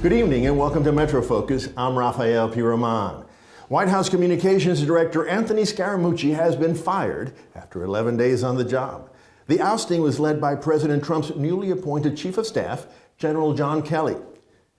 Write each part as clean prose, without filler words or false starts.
Good evening and welcome to Metro Focus. I'm Rafael P. Roman. White House Communications Director Anthony Scaramucci has been fired after 11 days on the job. The ousting was led by President Trump's newly appointed Chief of Staff, General John Kelly.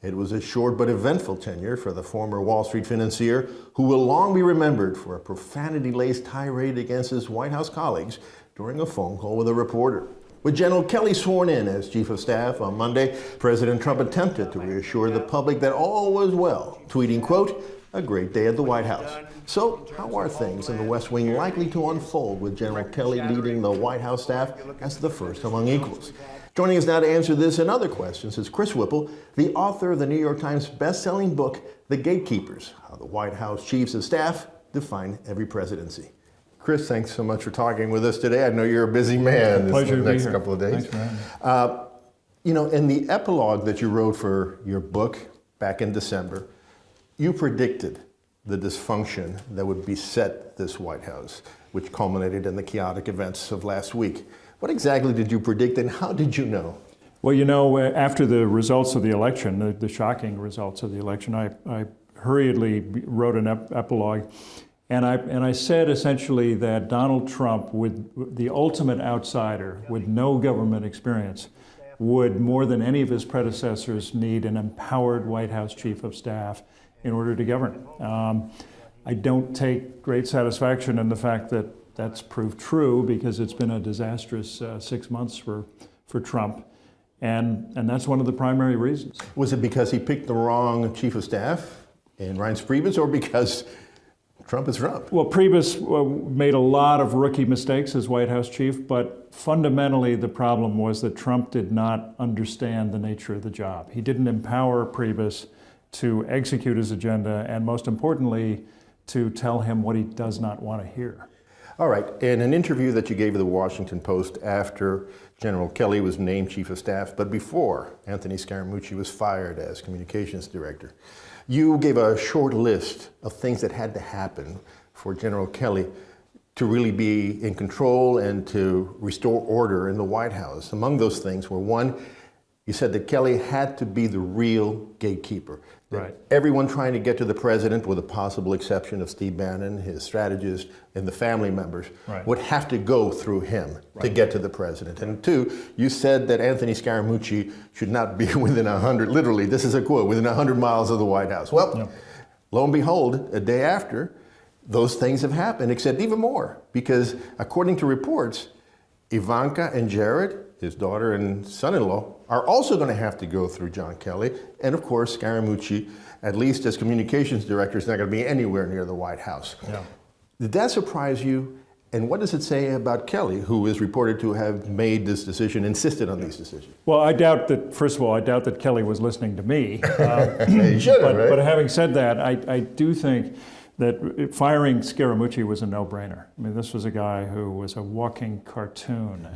It was a short but eventful tenure for the former Wall Street financier, who will long be remembered for a profanity-laced tirade against his White House colleagues during a phone call with a reporter. With General Kelly sworn in as Chief of Staff on Monday, President Trump attempted to reassure the public that all was well, tweeting, quote, "A great day at the White House." So, how are things in the West Wing likely to unfold with General Kelly leading the White House staff as the first among equals? Joining us now to answer this and other questions is Chris Whipple, the author of the New York Times best-selling book, The Gatekeepers: How the White House Chiefs of Staff Define Every Presidency. Chris, thanks so much for talking with us today. I know you're a busy man this next couple of days. Thanks for having me. You know, in the epilogue that you wrote for your book back in December, you predicted the dysfunction that would beset this White House, which culminated in the chaotic events of last week. What exactly did you predict and how did you know? Well, you know, after the results of the election, the shocking results of the election, I hurriedly wrote an epilogue. And I said essentially that Donald Trump, with the ultimate outsider, with no government experience, would more than any of his predecessors need an empowered White House Chief of Staff in order to govern. I don't take great satisfaction in the fact that that's proved true, because it's been a disastrous 6 months for Trump. And that's one of the primary reasons. Was it because he picked the wrong Chief of Staff in Reince Priebus, or because Trump is Trump? Well, Priebus made a lot of rookie mistakes as White House chief, but fundamentally the problem was that Trump did not understand the nature of the job. He didn't empower Priebus to execute his agenda, and most importantly, to tell him what he does not want to hear. All right. In an interview that you gave to the Washington Post after General Kelly was named Chief of Staff, but before Anthony Scaramucci was fired as Communications Director, you gave a short list of things that had to happen for General Kelly to really be in control and to restore order in the White House. Among those things were, one, you said that Kelly had to be the real gatekeeper. Right. Everyone trying to get to the president, with a possible exception of Steve Bannon, his strategist, and the family members, right, would have to go through him to get to the president. And two, you said that Anthony Scaramucci should not be within 100, literally, this is a quote, within 100 miles of the White House. Well, lo and behold, a day after, those things have happened, except even more, because according to reports, Ivanka and Jared, his daughter and son-in-law, are also going to have to go through John Kelly. And of course, Scaramucci, at least as communications director, is not going to be anywhere near the White House. Yeah. Did that surprise you? And what does it say about Kelly, who is reported to have made this decision, insisted on these decisions? Well, I doubt that, first of all, I doubt that Kelly was listening to me. He should have, right? But having said that, I do think that firing Scaramucci was a no-brainer. I mean, this was a guy who was a walking cartoon,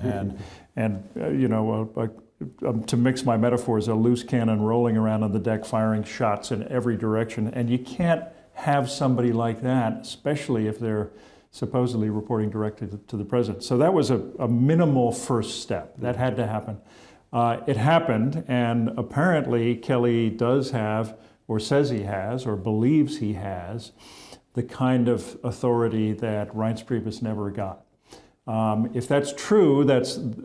and you know, to mix my metaphors, a loose cannon rolling around on the deck, firing shots in every direction. And you can't have somebody like that, especially if they're supposedly reporting directly to the president. So that was a minimal first step. That had to happen. It happened, and apparently Kelly does have, or says he has, or believes he has, the kind of authority that Reince Priebus never got. If that's true,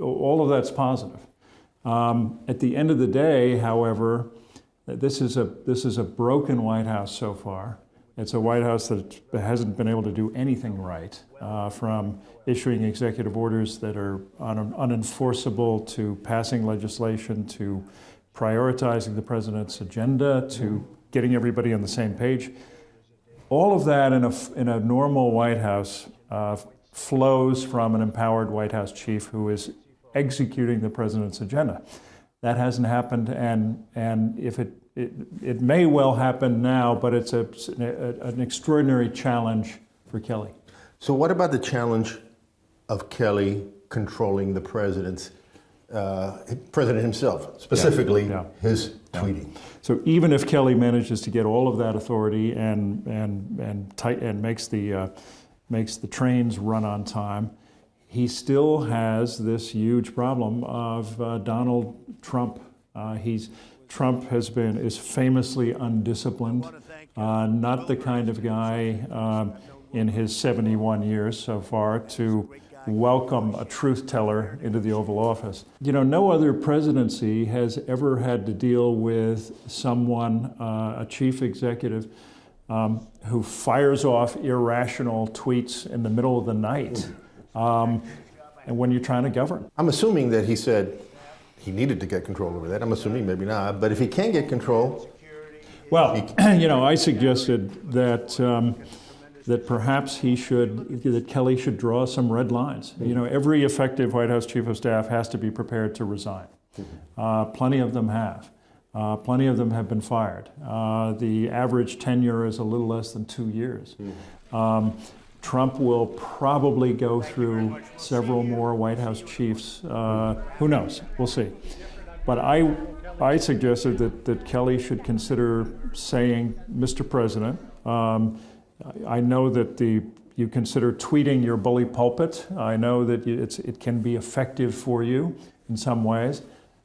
all of that's positive. At the end of the day, however, this is a broken White House so far. It's a White House that hasn't been able to do anything right, from issuing executive orders that are unenforceable, to passing legislation, to prioritizing the president's agenda, to getting everybody on the same page. All of that in a normal White House flows from an empowered White House chief who is executing the president's agenda. That hasn't happened, and if it may well happen now, but it's an extraordinary challenge for Kelly. So what about the challenge of Kelly controlling the president himself, specifically his tweeting? So even if Kelly manages to get all of that authority and makes the trains run on time, he still has this huge problem of Donald Trump Trump is famously undisciplined, not the kind of guy in his 71 years so far to welcome a truth teller into the Oval Office. You know, no other presidency has ever had to deal with someone, a chief executive, who fires off irrational tweets in the middle of the night, and when you're trying to govern. I'm assuming that he said he needed to get control over that. I'm assuming maybe not, but if he can't get control... Well, you know, I suggested that that perhaps that Kelly should draw some red lines. You know, every effective White House chief of staff has to be prepared to resign. Plenty of them have. Plenty of them have been fired. The average tenure is a little less than 2 years. Trump will probably go through several more White House chiefs. Who knows? We'll see. But I suggested that Kelly should consider saying, Mr. President, I know that you consider tweeting your bully pulpit. I know that it can be effective for you in some ways,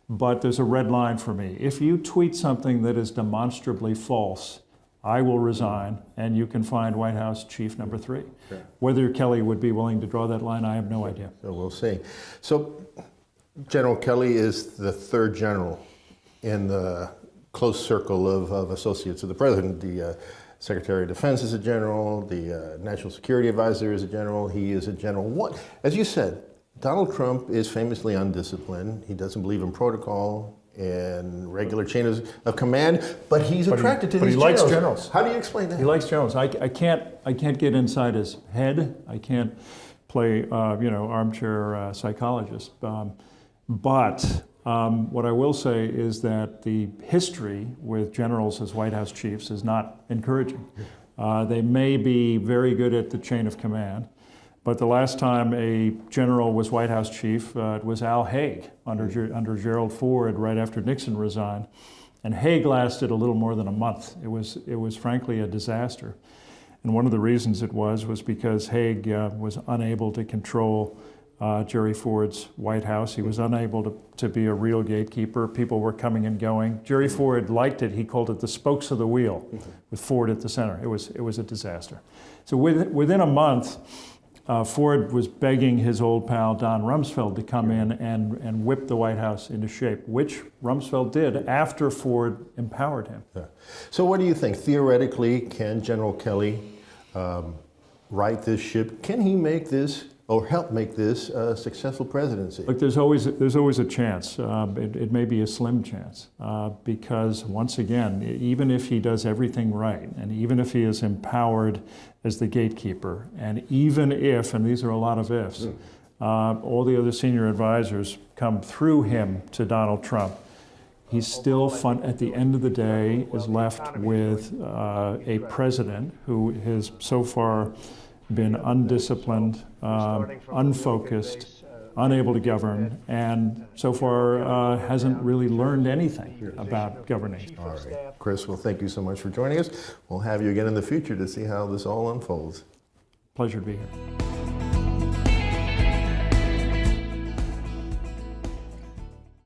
but there's a red line for me. If you tweet something that is demonstrably false, I will resign, and you can find White House chief number 3. Sure. Whether Kelly would be willing to draw that line, I have no idea. So we'll see. So General Kelly is the 3rd general in the close circle of associates of the president. The Secretary of Defense is a general, the National Security Advisor is a general, he is a general. What, as you said, Donald Trump is famously undisciplined. He doesn't believe in protocol and regular chain of command, but he's attracted to these generals. But he likes generals. How do you explain that? He likes generals. I can't get inside his head. I can't play, you know, armchair psychologist. But what I will say is that the history with generals as White House chiefs is not encouraging. They may be very good at the chain of command, but the last time a general was White House chief, it was Al Haig under Gerald Ford right after Nixon resigned. And Haig lasted a little more than a month. It was frankly a disaster. And one of the reasons it was because Haig was unable to control Jerry Ford's White House. He was unable to be a real gatekeeper. People were coming and going. Jerry Ford liked it. He called it the spokes of the wheel, with Ford at the center. It was a disaster. So within a month, Ford was begging his old pal Don Rumsfeld to come in and whip the White House into shape, which Rumsfeld did after Ford empowered him. Yeah. So what do you think? Theoretically, can General Kelly right this ship? Can he make this, or help make this, a successful presidency? Look, there's always a chance. It may be a slim chance, because once again, even if he does everything right, and even if he is empowered as the gatekeeper, and even if, and these are a lot of ifs, all the other senior advisors come through him to Donald Trump, he's still, at the end of the day, is left with a president who has so far been undisciplined, unfocused, unable to govern, and so far hasn't really learned anything about governing. All right. Chris, well, thank you so much for joining us. We'll have you again in the future to see how this all unfolds. Pleasure to be here.